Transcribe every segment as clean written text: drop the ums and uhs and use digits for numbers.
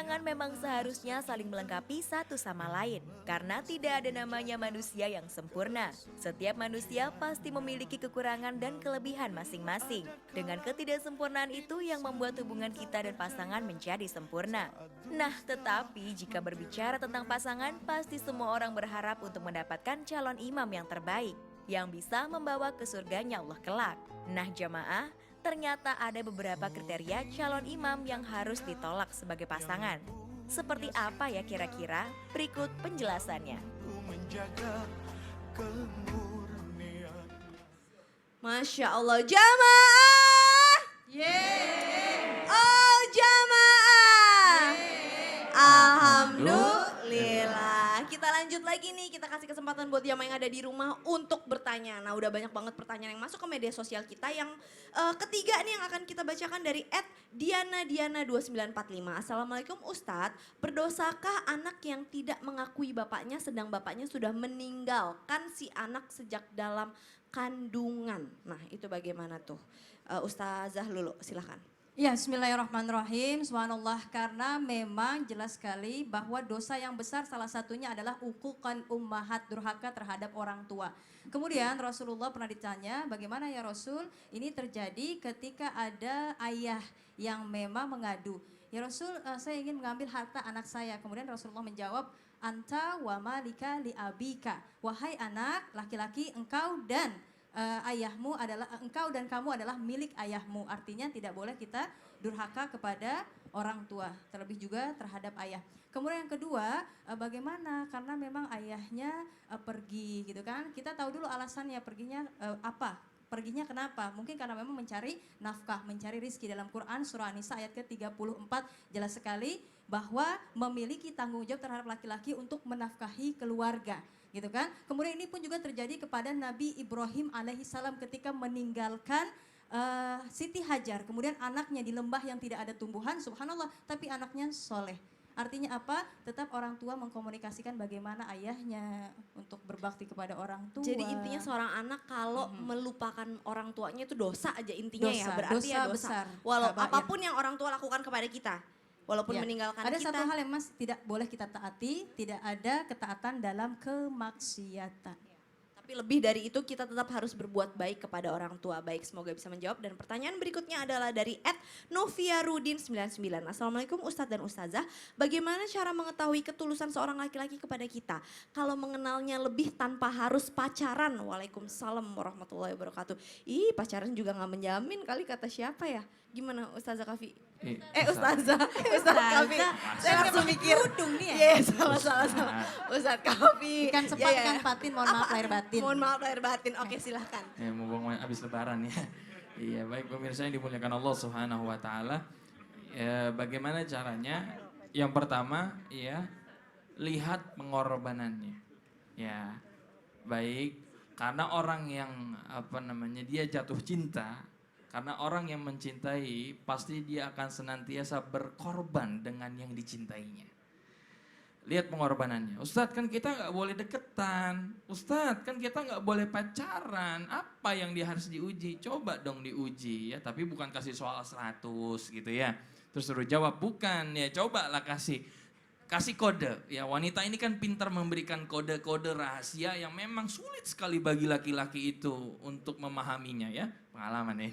Pasangan memang seharusnya saling melengkapi satu sama lain, karena tidak ada namanya manusia yang sempurna. Setiap manusia pasti memiliki kekurangan dan kelebihan masing-masing. Dengan ketidaksempurnaan itu yang membuat hubungan kita dan pasangan menjadi sempurna. Nah, tetapi jika berbicara tentang pasangan, pasti semua orang berharap untuk mendapatkan calon imam yang terbaik, yang bisa membawa ke surganya Allah kelak. Nah, jamaah, ternyata ada beberapa kriteria calon imam yang harus ditolak sebagai pasangan. Seperti apa ya kira-kira? Berikut penjelasannya. Masya Allah, jamaah. Yeay. Oh, jamaah. Alhamdulillah. Kita lanjut lagi nih, kita kasih kesempatan buat jamaah yang ada di rumah untuk bertanya. Nah, udah banyak banget pertanyaan yang masuk ke media sosial kita. Yang ketiga nih yang akan kita bacakan dari @diana2945. Assalamualaikum Ustadz, berdosakah anak yang tidak mengakui bapaknya sedang bapaknya sudah meninggalkan si anak sejak dalam kandungan? Nah, itu bagaimana tuh? Ustazah Lulu, silahkan. Ya, bismillahirrahmanirrahim. Subhanallah, karena memang jelas sekali bahwa dosa yang besar salah satunya adalah uquqan ummahat, durhaka terhadap orang tua. Kemudian Rasulullah pernah ditanya, bagaimana ya Rasul? Ini terjadi ketika ada ayah yang memang mengadu. Ya Rasul, saya ingin mengambil harta anak saya. Kemudian Rasulullah menjawab, anta wa malika li abika. Wahai anak laki-laki, engkau dan ayahmu adalah, engkau dan kamu adalah milik ayahmu. Artinya tidak boleh kita durhaka kepada orang tua, terlebih juga terhadap ayah. Kemudian yang kedua, bagaimana? Karena memang ayahnya pergi gitu kan. Kita tahu dulu alasannya perginya apa? Perginya kenapa? Mungkin karena memang mencari nafkah, mencari rizki. Dalam Quran surah An-Nisa ayat ke-34 jelas sekali bahwa memiliki tanggung jawab terhadap laki-laki untuk menafkahi keluarga. Gitu kan. Kemudian ini pun juga terjadi kepada Nabi Ibrahim alaihissalam ketika meninggalkan Siti Hajar. Kemudian anaknya di lembah yang tidak ada tumbuhan, subhanallah, tapi anaknya soleh. Artinya apa? Tetap orang tua mengkomunikasikan bagaimana ayahnya untuk berbakti kepada orang tua. Jadi intinya seorang anak kalau melupakan orang tuanya itu dosa aja intinya ya. Dosa, Berarti dosa ya dosa. besar. Walau Kabair. apapun yang orang tua lakukan kepada kita. Walaupun Ya, meninggalkan ada kita. satu hal yang mas tidak boleh kita taati, tidak ada ketaatan dalam kemaksiatan. Tapi lebih dari itu kita tetap harus berbuat baik kepada orang tua. Baik, semoga bisa menjawab. Dan pertanyaan berikutnya adalah dari @noviarudin99. Assalamualaikum Ustadz dan Ustazah. Bagaimana cara mengetahui ketulusan seorang laki-laki kepada kita? Kalau mengenalnya lebih tanpa harus pacaran. Waalaikumsalam warahmatullahi wabarakatuh. Ih, pacaran juga gak menjamin kali, kata siapa ya? Gimana Ustazah Kafi? Ustazah Kafi. Saya langsung mikir. Iya, salah. Ustadz Kafi. Ikan sepat, Ya, ya. ikan patin, mohon maaf lahir batin. Mohon maaf lahir batin. Oke, silahkan. Ya, mumpung habis lebaran ya. Iya, baik pemirsa yang dimuliakan Allah Subhanahu wa taala. Ya, bagaimana caranya? Yang pertama, ya, lihat pengorbanannya. Ya. Baik, karena orang yang dia jatuh cinta, karena orang yang mencintai pasti dia akan senantiasa berkorban dengan yang dicintainya. Lihat pengorbanannya. Ustadz kan kita nggak boleh deketan. Ustadz kan kita nggak boleh pacaran. Apa yang dia harus diuji? Coba dong diuji ya. Tapi bukan kasih soal 100 gitu ya. Terus suruh jawab, bukan ya. Cobalah kasih kode. Ya, wanita ini kan pintar memberikan kode-kode rahasia yang memang sulit sekali bagi laki-laki itu untuk memahaminya ya. Pengalaman ini.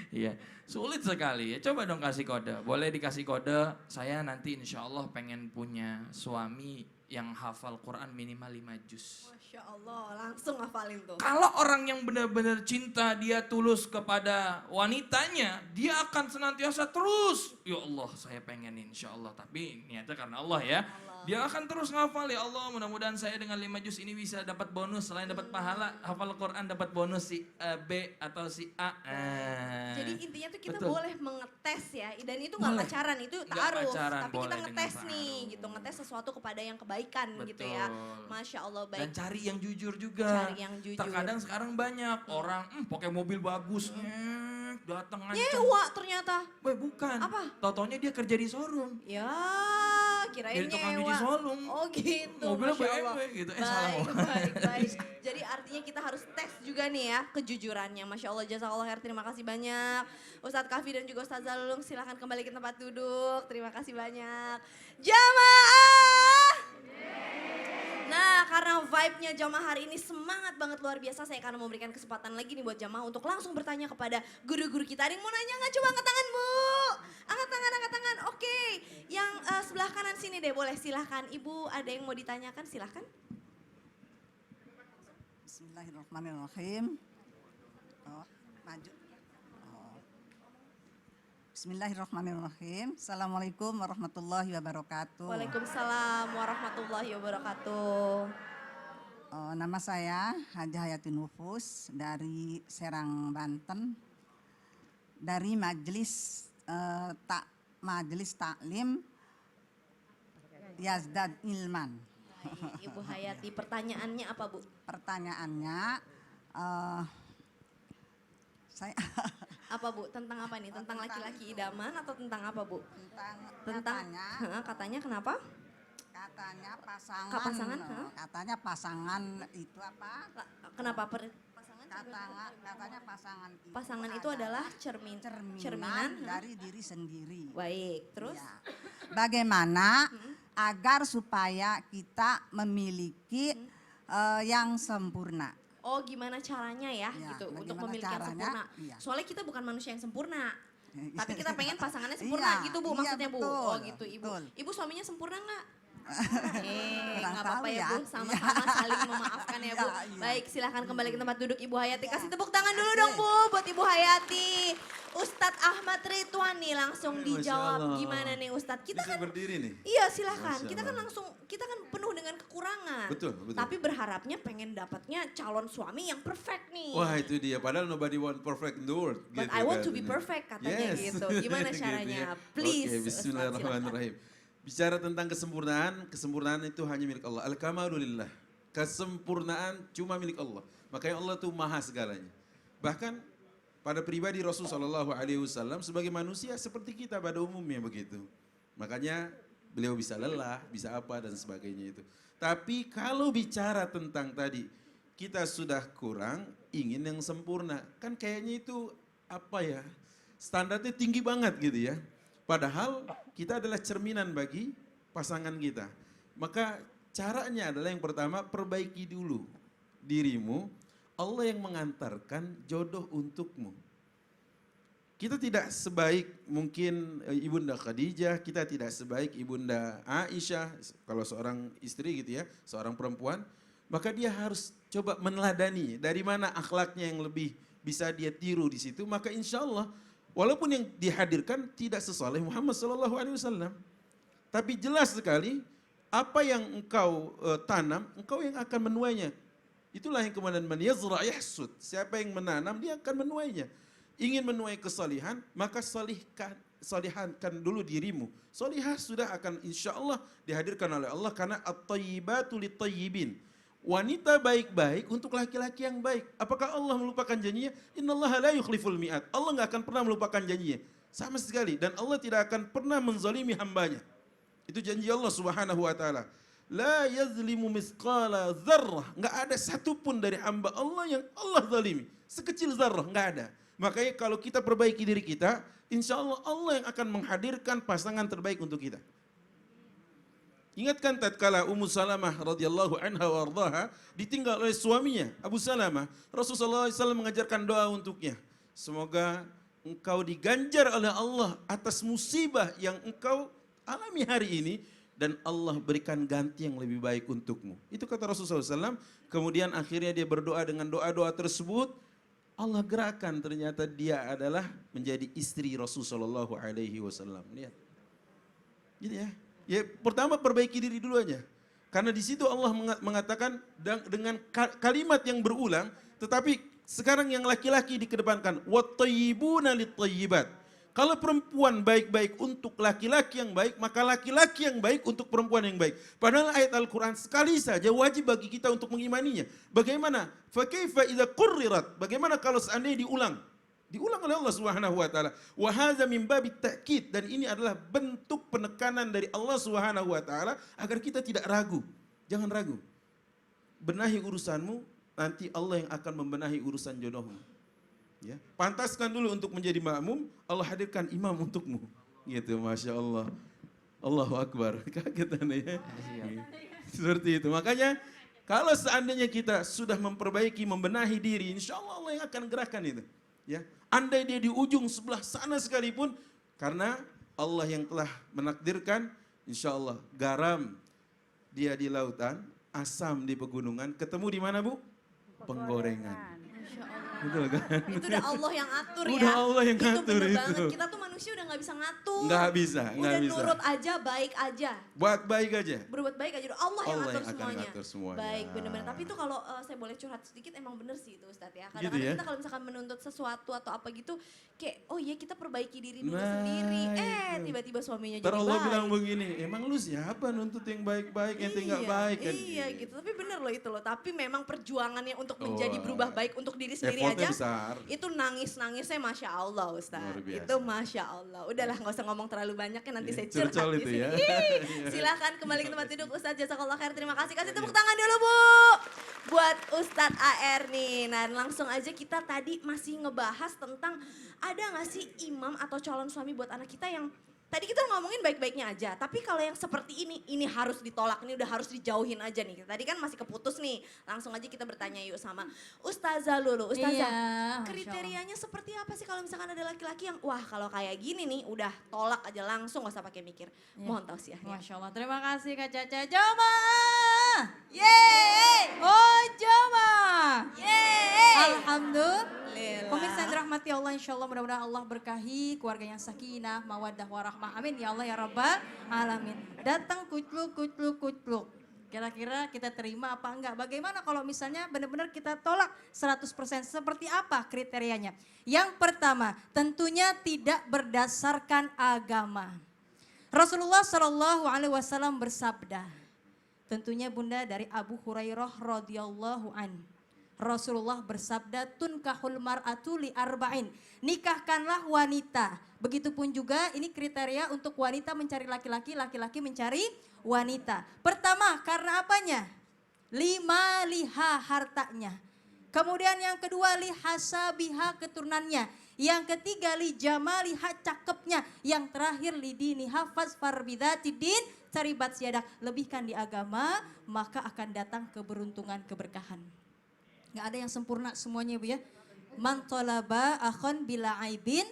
Iya, sulit sekali ya. Coba dong kasih kode. Boleh dikasih kode, saya nanti insya Allah pengen punya suami yang hafal Quran minimal 5 juz. Masya Allah, langsung hafalin tuh. Kalau orang yang benar-benar cinta, dia tulus kepada wanitanya, dia akan senantiasa terus. Ya Allah, saya pengen insya Allah. Tapi niatnya karena Allah ya. Dia akan terus ngafal, ya Allah mudah-mudahan saya dengan 5 juz ini bisa dapat bonus. Selain dapat pahala, hafal Quran dapat bonus si B atau si A. Jadi intinya tuh kita Betul. boleh mengetes ya. Dan itu gak Boleh. pacaran, itu Nggak ta'aruf. pacaran, Tapi kita boleh ngetes dengan nih ta'aruf. gitu. Ngetes sesuatu kepada yang kebaikan gitu ya. Betul. Masya Allah, baik. Dan cari yang jujur juga. Cari yang jujur. Terkadang sekarang banyak orang pakai mobil bagus, datang aja. Nyewa ternyata. Weh bukan. Apa? Tau-taunya dia kerja di showroom. Ya, kirain Jadi tukang nyewa. cuci showroom. Oh gitu, Mobilnya Masya Allah. BMW gitu. Salah. Baik. Jadi artinya kita harus tes juga juga nih ya kejujurannya. Masya Allah, jazakallah khair, terima kasih banyak. Ustadz Kafi dan juga Ustadz Zalulung silahkan kembali ke tempat duduk. Terima kasih banyak. Jamaah! Nah, karena vibe-nya jamaah hari ini semangat banget luar biasa, saya akan memberikan kesempatan lagi nih buat jamaah untuk langsung bertanya kepada guru-guru kita. Ada yang mau nanya nggak? Coba angkat tangan, Bu. Angkat tangan, angkat tangan. Oke, yang sebelah kanan sini deh, boleh silahkan. Ibu ada yang mau ditanyakan, silahkan. Bismillahirrahmanirrahim. Oh, maju. Oh. Bismillahirrahmanirrahim. Assalamualaikum warahmatullahi wabarakatuh. Waalaikumsalam warahmatullahi wabarakatuh. Nama saya Haja Hayati Nufus dari Serang, Banten. Dari Majelis Taklim Yazdad Ilman. Baik, Ibu Hayati, pertanyaannya apa, Bu? Pertanyaannya, saya Apa, Bu? Tentang apa nih? Tentang laki-laki idaman atau tentang apa, Bu? tentang Katanya kenapa? katanya pasangan, Pasangan, katanya pasangan itu apa? Kenapa pasangan? Katanya Pasangan itu adalah cerminan. cerminan dari diri sendiri. Baik, terus? Ya. Bagaimana agar supaya kita memiliki yang sempurna? Oh, gimana caranya ya, Ya, gitu untuk bagaimana memiliki yang caranya? sempurna. Iya. Soalnya kita bukan manusia yang sempurna. Iya. Tapi kita pengen pasangannya sempurna Iya, gitu, Bu, iya, maksudnya, Bu. betul, Oh, gitu, Ibu. betul. Ibu suaminya sempurna nggak? Kurang Nggak apa-apa tahu ya, ya. Bu, sama-sama saling memaafkan ya, Bu. Iya, iya. Baik, silahkan kembali ke tempat duduk Ibu Hayati. Kasih tepuk tangan dulu Kasih. dong, Bu, buat Ibu Hayati. Ustadz Ahmad Ridwan nih langsung Masya dijawab. Allah. Gimana nih Ustadz? Kita Bisa kan berdiri nih. iya silahkan, Masya kita kan Allah. langsung, kita kan penuh dengan kekurangan. Betul, betul. Tapi berharapnya pengen dapatnya calon suami yang perfect nih. Wah itu dia, padahal nobody want perfect in the world. But gitu I want kan. to be perfect katanya Yes. gitu. Gimana Gitu caranya? ya. Please. Oke, Ustadz, bismillahirrahmanirrahim. Bicara tentang kesempurnaan, kesempurnaan itu hanya milik Allah. Al-kamalulillah. Kesempurnaan cuma milik Allah. Makanya Allah itu maha segalanya. Bahkan pada pribadi Rasulullah SAW sebagai manusia seperti kita pada umumnya begitu. Makanya beliau bisa lelah, bisa apa dan sebagainya itu. Tapi kalau bicara tentang tadi, kita sudah kurang, ingin yang sempurna. Kan kayaknya itu apa ya, standarnya tinggi banget gitu ya. Padahal kita adalah cerminan bagi pasangan kita. Maka caranya adalah yang pertama, perbaiki dulu dirimu. Allah yang mengantarkan jodoh untukmu. Kita tidak sebaik mungkin Ibunda Khadijah, kita tidak sebaik Ibunda Aisyah, kalau seorang istri gitu ya, seorang perempuan, maka dia harus coba meneladani dari mana akhlaknya yang lebih bisa dia tiru di situ, maka insya Allah walaupun yang dihadirkan tidak sesoleh Muhammad SAW, tapi jelas sekali apa yang engkau tanam, engkau yang akan menuainya. Itulah yang kemudian man yazra' yahsud, siapa yang menanam dia akan menuainya. Ingin menuai kesalihan, maka salihankan dulu dirimu. Salihah sudah akan insya Allah dihadirkan oleh Allah karena at-tayyibatu lit-tayyibin. Wanita baik-baik untuk laki-laki yang baik. Apakah Allah melupakan janjinya? Innallaha la yukhliful mi'ad. Allah nggak akan pernah melupakan janjinya. Sama sekali. Dan Allah tidak akan pernah menzalimi hambanya. Itu janji Allah subhanahu wa ta'ala. La yazlimu misqala zarrah. Nggak ada satupun dari hamba Allah yang Allah zalimi. Sekecil zarrah, nggak ada. Makanya kalau kita perbaiki diri kita, insya Allah Allah yang akan menghadirkan pasangan terbaik untuk kita. Ingatkan tatkala Ummu Salamah radhiyallahu anha wa ardhaha ditinggal oleh suaminya Abu Salamah, Rasulullah SAW mengajarkan doa untuknya. Semoga engkau diganjar oleh Allah atas musibah yang engkau alami hari ini dan Allah berikan ganti yang lebih baik untukmu. Itu kata Rasulullah SAW. Kemudian akhirnya dia berdoa dengan doa-doa tersebut. Allah gerakan ternyata dia adalah menjadi istri Rasulullah SAW. Lihat. Gitu ya. Ya pertama perbaiki diri dulu aja. Karena di situ Allah mengatakan dengan kalimat yang berulang, tetapi sekarang yang laki-laki dikedepankan, wattayyibuna lit-tayyibat. Kalau perempuan baik-baik untuk laki-laki yang baik, maka laki-laki yang baik untuk perempuan yang baik. Padahal ayat Al-Quran sekali saja wajib bagi kita untuk mengimaninya. Bagaimana? Fakaifa idza qurrirat? Bagaimana kalau seandainya diulang? Diulang oleh Allah Subhanahu wa taala. Wa hadza min babit ta'kid, dan ini adalah bentuk penekanan dari Allah Subhanahu wa taala agar kita tidak ragu. Jangan ragu. Benahi urusanmu, nanti Allah yang akan membenahi urusan jodohmu. Ya, pantaskan dulu untuk menjadi makmum, Allah hadirkan imam untukmu. Gitu, Masya Allah. Allahu Akbar. Kaget Anda ya. Seperti itu. Makanya kalau seandainya kita sudah memperbaiki, membenahi diri, insya Allah Allah yang akan gerakan itu. Ya, andai dia di ujung sebelah sana sekalipun, karena Allah yang telah menakdirkan, insya Allah garam dia di lautan, asam di pegunungan, ketemu di mana Bu? Penggorengan. Betul kan? Itu udah Allah yang atur ya. Udah Allah yang ngatur Itu bener itu. banget. Kita tuh manusia udah gak bisa ngatur. Nggak bisa, nggak Udah bisa. nurut aja, baik aja. Buat baik aja. Berbuat baik aja. Allah yang Allah ngatur yang akan semuanya. ngatur semuanya. Baik, bener-bener. Tapi itu kalau saya boleh curhat sedikit, emang bener sih itu Ustadz ya. Kadang-kadang Gitu ya? kita kalau misalkan menuntut sesuatu atau apa gitu, kayak oh iya kita perbaiki diri dulu Nah, sendiri. itu. Tiba-tiba suaminya Ntar jadi Allah baik. bilang begini, emang lu siapa nuntut yang baik-baik, ente nggak baik kan? Iya gitu, tapi bener loh itu loh. Tapi memang perjuangannya untuk menjadi Oh, berubah baik untuk diri sendiri effortnya aja. besar. Itu nangis-nangisnya Masya Allah Ustaz. Luar biasa. Itu Masya Allah. Udahlah nggak usah ngomong terlalu banyak ya nanti Iya, saya curhat curcol di itu sini. ya. Ih, Silahkan kembali ke tempat duduk Ustaz. Jazakallah khair. Terima kasih. Kasih tepuk tangan dulu Bu. Buat Ustadz AR nih. Nah langsung aja kita tadi masih ngebahas tentang ada nggak sih imam atau calon suami buat anak kita yang tadi kita ngomongin baik-baiknya aja, tapi kalau yang seperti ini harus ditolak, ini udah harus dijauhin aja nih. Tadi kan masih keputus nih, langsung aja kita bertanya yuk sama Ustazah Lulu. Ustazah, Iya, Masya Allah. kriterianya seperti apa sih kalau misalkan ada laki-laki yang wah kalau kayak gini nih udah tolak aja langsung gak usah pakai mikir. Iya. Mohon tausiahnya. Masya Allah, terima kasih Kak Caca. Jamaah! Yeay! Oh jamaah! Yeay! Alhamdulillah. Alhamdulillah. Pemirsa yang dirahmati Allah, insya Allah mudah-mudahan Allah berkahi keluarga yang sakinah, mawaddah, warahmah. Amin ya Allah ya Rabbal Alamin. Datang kucluk. Kira-kira kita terima apa enggak? Bagaimana kalau misalnya benar-benar kita tolak 100%? Seperti apa kriterianya? Yang pertama, tentunya tidak berdasarkan agama. Rasulullah Shallallahu Alaihi Wasallam bersabda, tentunya Bunda dari Abu Hurairah radhiyallahu an. Rasulullah bersabda, tunkahul mar'atu li arba'in. Nikahkanlah wanita. Begitupun juga ini kriteria untuk wanita mencari laki-laki, laki-laki mencari wanita. Pertama, karena apanya? Lima liha hartanya. Kemudian yang kedua lihasabiha keturunannya. Yang ketiga li jamaliha cakepnya. Yang terakhir li diniha fasfar bidzatidin caribat siadak. Lebihkan di agama, maka akan datang keberuntungan, keberkahan. Nggak ada yang sempurna semuanya Bu ya. Man tolaba akhon bila aibin,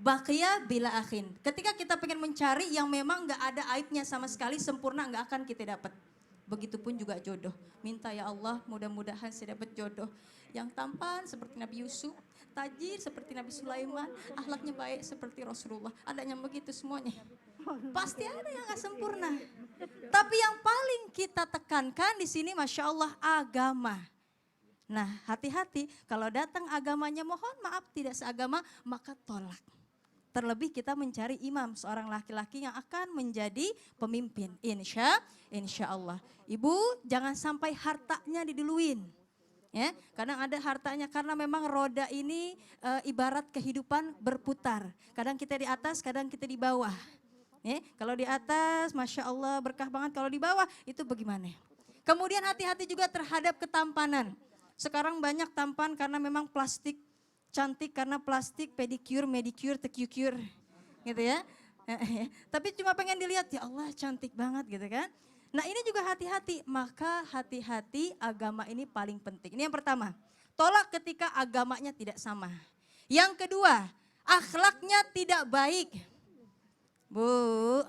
baqiya bila akhin. Ketika kita pengen mencari yang memang nggak ada aibnya sama sekali, sempurna nggak akan kita dapat. Begitupun juga jodoh. Minta ya Allah mudah-mudahan saya dapat jodoh yang tampan seperti Nabi Yusuf, tajir seperti Nabi Sulaiman, akhlaknya baik seperti Rasulullah. Adanya begitu semuanya. Pasti ada yang nggak sempurna. Tapi yang paling kita tekankan di sini Masya Allah agama. Nah hati-hati kalau datang agamanya mohon maaf tidak seagama maka tolak. Terlebih kita mencari imam seorang laki-laki yang akan menjadi pemimpin. Insya Allah. Ibu jangan sampai hartanya diduluin. Ya, kadang ada hartanya karena memang roda ini ibarat kehidupan berputar. Kadang kita di atas, kadang kita di bawah. Ya, kalau di atas Masya Allah berkah banget, kalau di bawah itu bagaimana? Kemudian hati-hati juga terhadap ketampanan. Sekarang banyak tampan karena memang plastik, cantik karena plastik, pedicure, manicure, tekicure, gitu ya. Tapi cuma pengen dilihat, ya Allah cantik banget gitu kan. Nah ini juga hati-hati, maka hati-hati agama ini paling penting. Ini yang pertama, tolak ketika agamanya tidak sama. Yang kedua, akhlaknya tidak baik. Bu,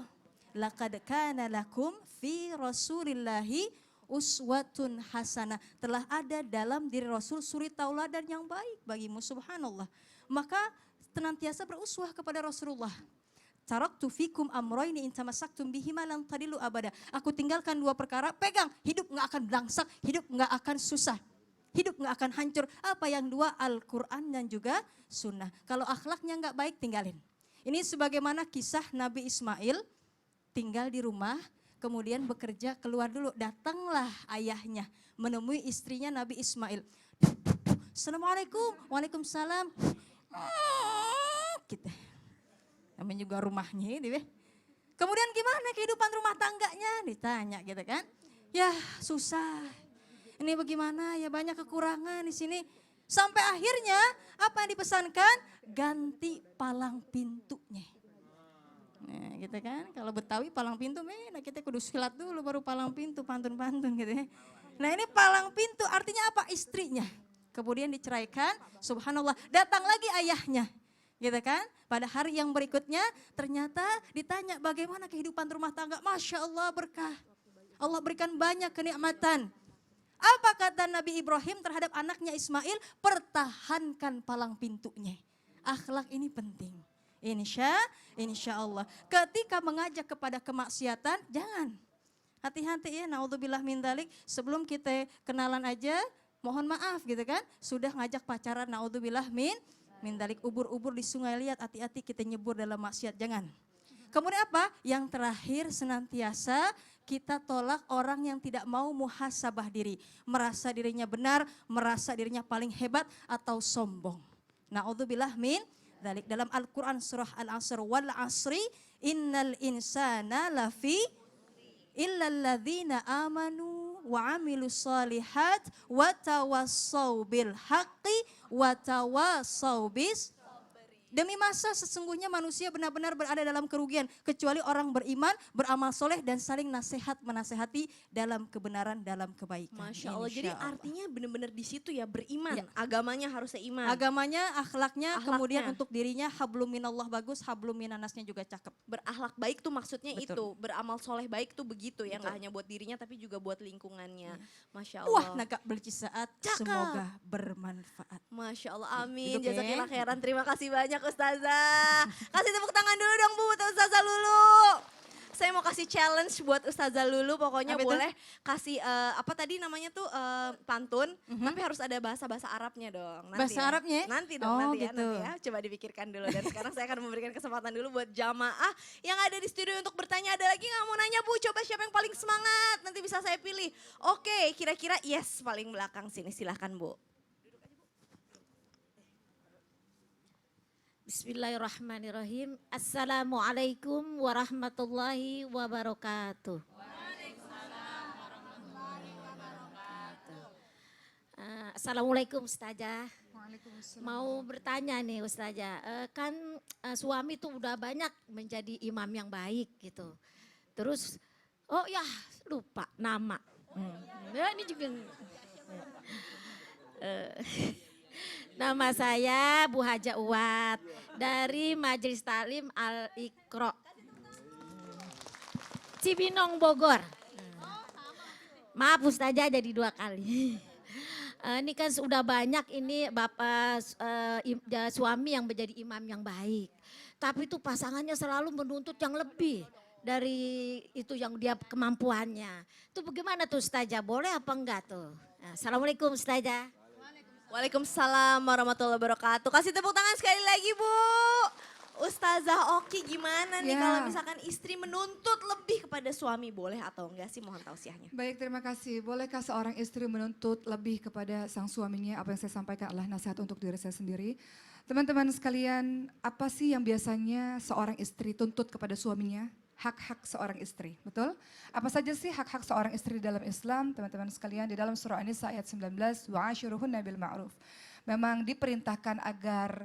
laqad kana lakum fi Rasulillahi uswatun hasanah. Telah ada dalam diri Rasul suri tauladan yang baik bagimu, subhanallah. Maka senantiasa beruswah kepada Rasulullah. Taraktu fikum amroini in tamassaktum bihima lan tadillu abada. Aku tinggalkan dua perkara, pegang, hidup enggak akan belangsak, hidup enggak akan susah. Hidup enggak akan hancur. Apa yang dua? Al-Quran dan juga sunnah. Kalau akhlaknya enggak baik, tinggalin. Ini sebagaimana kisah Nabi Ismail tinggal di rumah, kemudian bekerja keluar dulu. Datanglah ayahnya menemui istrinya Nabi Ismail. Assalamualaikum, waalaikumsalam. Gitu. Namanya juga rumahnya ini. Kemudian gimana kehidupan rumah tangganya? Ditanya gitu kan. Ya susah. Ini ini bagaimana ya, banyak kekurangan di sini. Sampai akhirnya apa yang dipesankan? Ganti palang pintunya. Nah, gitu kan. Kalau Betawi palang pintu, kita kudu silat dulu baru palang pintu, pantun-pantun gitu ya. Nah, ini palang pintu artinya apa? Istrinya. Kemudian diceraikan, subhanallah, datang lagi ayahnya. Gitu kan? Pada hari yang berikutnya ternyata ditanya bagaimana kehidupan rumah tangga. Masya Allah berkah. Allah berikan banyak kenikmatan. Apa kata Nabi Ibrahim terhadap anaknya Ismail? Pertahankan palang pintunya. Akhlak ini penting. Insya Allah. Ketika mengajak kepada kemaksiatan, jangan. Hati-hati ya, naudzubillah min dzalik. Sebelum kita kenalan aja, mohon maaf gitu kan. Sudah ngajak pacaran, naudzubillah min dzalik. Ubur-ubur di sungai, lihat hati-hati kita nyebur dalam maksiat, jangan. Kemudian apa? Yang terakhir senantiasa kita tolak orang yang tidak mau muhasabah diri. Merasa dirinya benar, merasa dirinya paling hebat atau sombong. Naudzubillah min dzalik. Dalam Al-Quran surah Al-Asr, wal asri innal insana lafi illalladzina amanu wa amilus solihat wa tawassau bil haqqi wa tawassau bis. Demi masa sesungguhnya manusia benar-benar berada dalam kerugian kecuali orang beriman, beramal soleh dan saling nasihat menasehati dalam kebenaran, dalam kebaikan. Masya Allah. Jadi Insya Allah. artinya benar-benar di situ ya beriman. Ya. Agamanya harusnya iman. Agamanya, akhlaknya, kemudian Akhlaknya. untuk dirinya hablum minallah bagus, hablum minanasnya juga cakep. Berakhlak baik tuh maksudnya Betul. itu. Beramal soleh baik tuh begitu ya. Betul. Nggak hanya buat dirinya tapi juga buat lingkungannya. Masya Wah, Allah. naga bercisaat, Cakep. semoga bermanfaat. Masya Allah, amin. Duduk ya. Jazakillah khairan. Terima kasih banyak Ustazah. Kasih tepuk tangan dulu dong Bu buat Ustazah Lulu. Saya mau kasih challenge buat Ustazah Lulu. Pokoknya Apa itu? boleh kasih apa tadi namanya tuh pantun. Tapi harus ada bahasa-bahasa Arabnya dong. Nanti Bahasa ya. Arabnya? Nanti dong, Oh, nanti ya, gitu. nanti ya. Coba dipikirkan dulu. Dan sekarang saya akan memberikan kesempatan dulu buat jamaah yang ada di studio untuk bertanya. Ada lagi nggak mau nanya Bu? Coba siapa yang paling semangat? Nanti bisa saya pilih. Oke, kira-kira yes paling belakang sini. Silahkan Bu. Bismillahirrahmanirrahim. Assalamualaikum warahmatullahi wabarakatuh. Assalamualaikum Ustazah. Mau bertanya nih Ustazah, kan suami tuh udah banyak menjadi imam yang baik gitu. Terus, oh ya lupa nama. Ya, ini juga. Nama saya Bu Haja Uwat dari Majelis Taklim Al-Iqra Cibinong Bogor. Maaf Ustazah jadi 2 kali. Ini kan sudah banyak ini Bapak suami yang menjadi imam yang baik. Tapi itu pasangannya selalu menuntut yang lebih dari itu yang dia kemampuannya. Itu bagaimana tuh Ustazah? Boleh apa enggak tuh? Nah, Assalamualaikum Ustazah. Waalaikumsalam warahmatullahi wabarakatuh. Kasih tepuk tangan sekali lagi Bu. Ustazah Oki gimana nih Ya. kalau misalkan istri menuntut lebih kepada suami, boleh atau enggak sih, mohon tausiahnya. Baik, terima kasih. Bolehkah seorang istri menuntut lebih kepada sang suaminya? Apa yang saya sampaikan adalah nasihat untuk diri saya sendiri. Teman-teman sekalian, apa sih yang biasanya seorang istri tuntut kepada suaminya? Hak-hak seorang istri, betul? Apa saja sih hak-hak seorang istri dalam Islam? Teman-teman sekalian, di dalam surah An-Nisa ayat 19, wa'ashiruhunna bil ma'ruf. Memang diperintahkan agar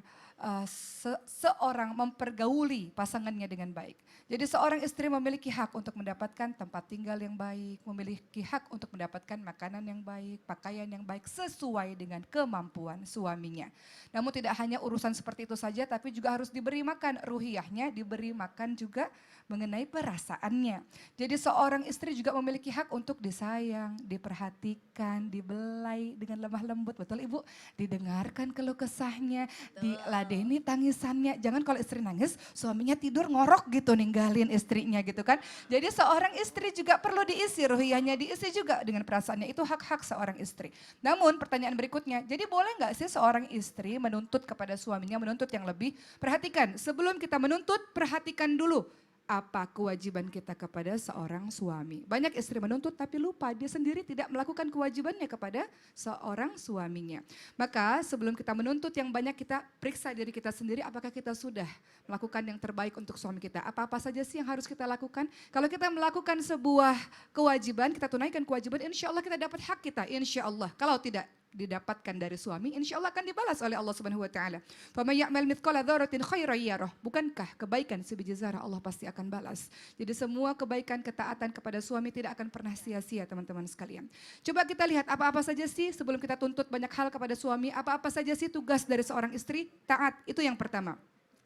seorang mempergauli pasangannya dengan baik. Jadi seorang istri memiliki hak untuk mendapatkan tempat tinggal yang baik, memiliki hak untuk mendapatkan makanan yang baik, pakaian yang baik sesuai dengan kemampuan suaminya. Namun tidak hanya urusan seperti itu saja, tapi juga harus diberi makan ruhiyahnya, diberi makan juga mengenai perasaannya. Jadi seorang istri juga memiliki hak untuk disayang, diperhatikan, dibelai dengan lemah lembut, betul Ibu? Didengarkan keluh kesahnya, diladeni tangisannya. Jangan kalau istri nangis, suaminya tidur ngorok gitu ninggalin istrinya gitu kan. Jadi seorang istri juga perlu diisi ruhiyahnya, diisi juga dengan perasaannya. Itu hak-hak seorang istri. Namun pertanyaan berikutnya, jadi boleh nggak sih seorang istri menuntut kepada suaminya, menuntut yang lebih? Perhatikan, sebelum kita menuntut, perhatikan dulu. apa kewajiban kita kepada seorang suami. Banyak istri menuntut tapi lupa dia sendiri tidak melakukan kewajibannya kepada seorang suaminya. Maka sebelum kita menuntut yang banyak, kita periksa diri kita sendiri apakah kita sudah melakukan yang terbaik untuk suami kita. Apa-apa saja sih yang harus kita lakukan. Kalau kita melakukan sebuah kewajiban, kita tunaikan kewajiban, insya Allah kita dapat hak kita, insya Allah. Kalau tidak didapatkan dari suami, insya Allah akan dibalas oleh Allah Subhanahu Wa Taala. Faman ya'mal mithqala dzarratin khairan yarah. Bukankah kebaikan sebiji zarah Allah pasti akan balas. Jadi semua kebaikan, ketaatan kepada suami tidak akan pernah sia-sia, teman-teman sekalian. Coba kita lihat apa-apa saja sih sebelum kita tuntut banyak hal kepada suami, apa-apa saja sih tugas dari seorang istri? Taat, itu yang pertama.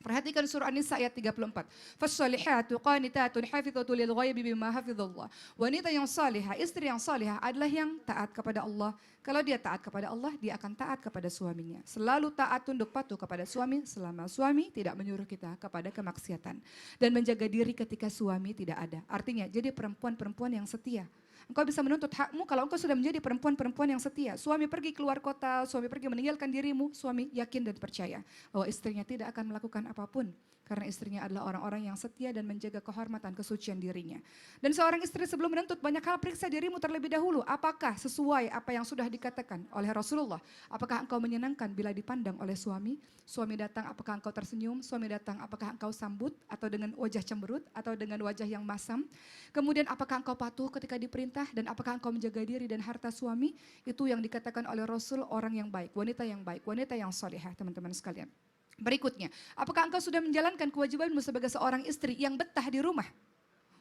Perhatikan surah An-Nisa ayat 34. Fassalihatu qanitatun hafizatu lil ghaibi bima hafizallah. Wanita yang salihah, istri yang salihah adalah yang taat kepada Allah. Kalau dia taat kepada Allah, dia akan taat kepada suaminya. Selalu taat tunduk patuh kepada suami selama suami tidak menyuruh kita kepada kemaksiatan. Dan menjaga diri ketika suami tidak ada. Artinya jadi perempuan-perempuan yang setia. Engkau bisa menuntut hakmu kalau engkau sudah menjadi perempuan-perempuan yang setia. Suami pergi keluar kota, suami pergi meninggalkan dirimu, suami yakin dan percaya bahwa istrinya tidak akan melakukan apapun. Karena istrinya adalah orang-orang yang setia dan menjaga kehormatan, kesucian dirinya. Dan seorang istri sebelum menuntut banyak hal, periksa dirimu terlebih dahulu. Apakah sesuai apa yang sudah dikatakan oleh Rasulullah? Apakah engkau menyenangkan bila dipandang oleh suami? Suami datang, apakah engkau tersenyum? Suami datang, apakah engkau sambut? Atau dengan wajah cemberut? Atau dengan wajah yang masam? Kemudian apakah engkau patuh ketika diperintah? Dan apakah engkau menjaga diri dan harta suami? Itu yang dikatakan oleh Rasul, orang yang baik, wanita yang baik, wanita yang salihah, teman-teman sekalian. Berikutnya, apakah engkau sudah menjalankan kewajibanmu sebagai seorang istri yang betah di rumah?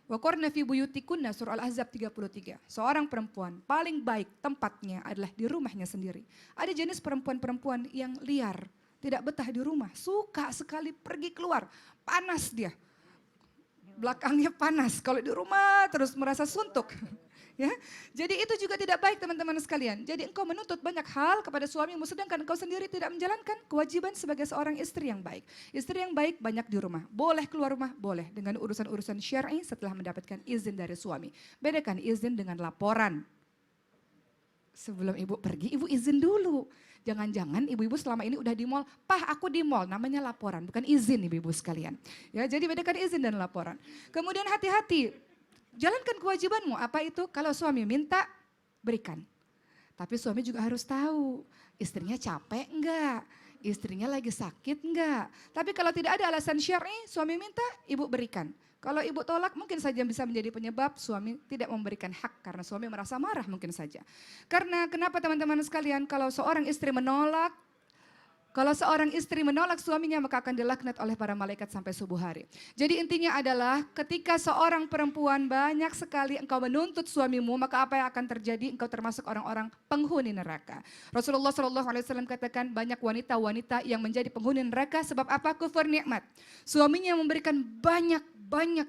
Wa qarna fi buyutikunna, surah Al-Ahzab 33. Seorang perempuan paling baik tempatnya adalah di rumahnya sendiri. Ada jenis perempuan-perempuan yang liar, tidak betah di rumah, suka sekali pergi keluar, panas dia. Belakangnya panas, kalau di rumah terus merasa suntuk. Ya, jadi itu juga tidak baik, teman-teman sekalian. Jadi engkau menuntut banyak hal kepada suamimu sedangkan engkau sendiri tidak menjalankan kewajiban sebagai seorang istri yang baik. Istri yang baik banyak di rumah. Boleh keluar rumah? Boleh. Dengan urusan-urusan syar'i setelah mendapatkan izin dari suami. Bedakan izin dengan laporan. Sebelum ibu pergi, ibu izin dulu. Jangan-jangan ibu-ibu selama ini udah di mall, "Pah, aku di mall," namanya laporan, bukan izin ibu-ibu sekalian. Ya, jadi bedakan izin dan laporan. Kemudian hati-hati. Jalankan kewajibanmu, apa itu? Kalau suami minta, berikan. Tapi suami juga harus tahu, istrinya capek enggak? Istrinya lagi sakit enggak? Tapi kalau tidak ada alasan syar'i, suami minta, ibu berikan. Kalau ibu tolak mungkin saja bisa menjadi penyebab suami tidak memberikan hak karena suami merasa marah mungkin saja. Karena kenapa teman-teman sekalian, kalau seorang istri menolak, suaminya maka akan dilaknat oleh para malaikat sampai subuh hari. Jadi intinya adalah ketika seorang perempuan banyak sekali engkau menuntut suamimu, maka apa yang akan terjadi? Engkau termasuk orang-orang penghuni neraka. Rasulullah SAW katakan banyak wanita-wanita yang menjadi penghuni neraka sebab apa? Kufur nikmat. Suaminya memberikan banyak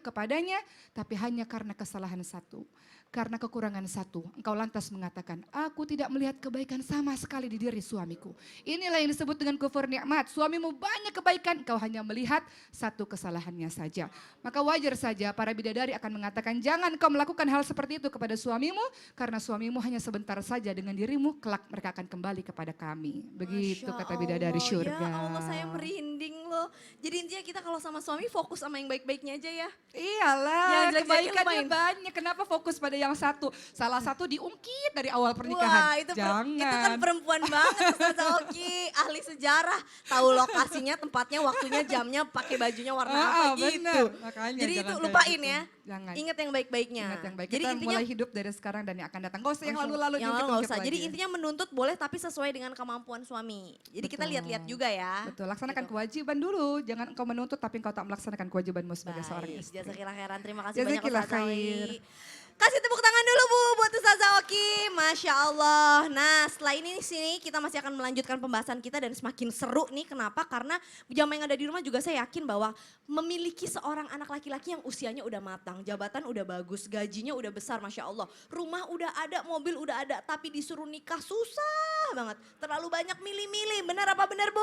kepadanya tapi hanya karena kesalahan satu. Karena kekurangan satu, engkau lantas mengatakan, aku tidak melihat kebaikan sama sekali di diri suamiku. Inilah yang disebut dengan kufur nikmat. Suamimu banyak kebaikan, engkau hanya melihat satu kesalahannya saja. Maka wajar saja para bidadari akan mengatakan, jangan kau melakukan hal seperti itu kepada suamimu, karena suamimu hanya sebentar saja dengan dirimu, kelak mereka akan kembali kepada kami. Begitu kata bidadari syurga. Ya Allah, saya merinding loh. Jadi intinya kita kalau sama suami fokus sama yang baik-baiknya aja ya. Iyalah, Yang jelek-jeleknya kebaikannya lupain. banyak. Kenapa fokus pada yang satu? Salah satu diungkit dari awal pernikahan. Wah, itu Jangan. itu kan perempuan banget Ustazah Oki, ahli sejarah, tahu lokasinya, tempatnya, waktunya, jamnya, pakai bajunya warna apa gitu. Bener. Makanya Jadi jangan itu kayak lupain gitu. ya. Jangan. Ingat yang baik-baiknya. Ingat yang baik. Jadi Kita intinya mulai hidup dari sekarang dan yang akan datang. Gak usah yang Langsung. lalu-lalu Yang lalu nggak diungkit-ungkit usah. lagi. Jadi intinya menuntut boleh tapi sesuai dengan kemampuan suami. Jadi kita Betul. lihat-lihat juga ya. Betul, laksanakan Gitu. kewajiban dulu. Jangan engkau menuntut tapi engkau tak melaksanakan kewajibanmu sebagai seorang Baik, istri. jazakillah khairan. Terima kasih banyak Jazakillah Ustazah khair. Oki. Kasih tepuk tangan dulu Bu buat Ustazah Oki. Masya Allah. Nah setelah ini sini kita masih akan melanjutkan pembahasan kita dan semakin seru nih. Kenapa? Karena jamaah yang ada di rumah juga saya yakin bahwa memiliki seorang anak laki-laki yang usianya udah matang. Jabatan udah bagus, gajinya udah besar Masya Allah. Rumah udah ada, mobil udah ada. Tapi disuruh nikah susah banget. Terlalu banyak milih-milih. Benar apa benar Bu?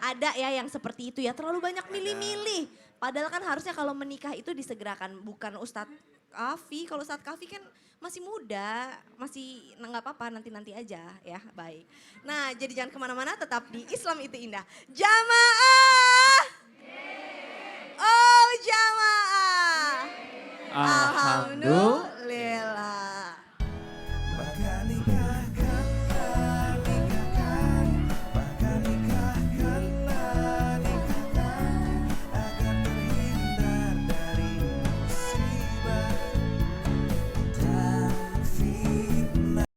Ada ya yang seperti itu ya, terlalu banyak milih-milih. Padahal kan harusnya kalau menikah itu disegerakan, bukan Ustadz Kafi. Kalau Ustadz Kafi kan masih muda, masih nggak apa-apa nanti-nanti aja ya, baik. Nah jadi jangan kemana-mana, tetap di Islam itu indah. Jamaah! Oh jamaah. Alhamdulillah.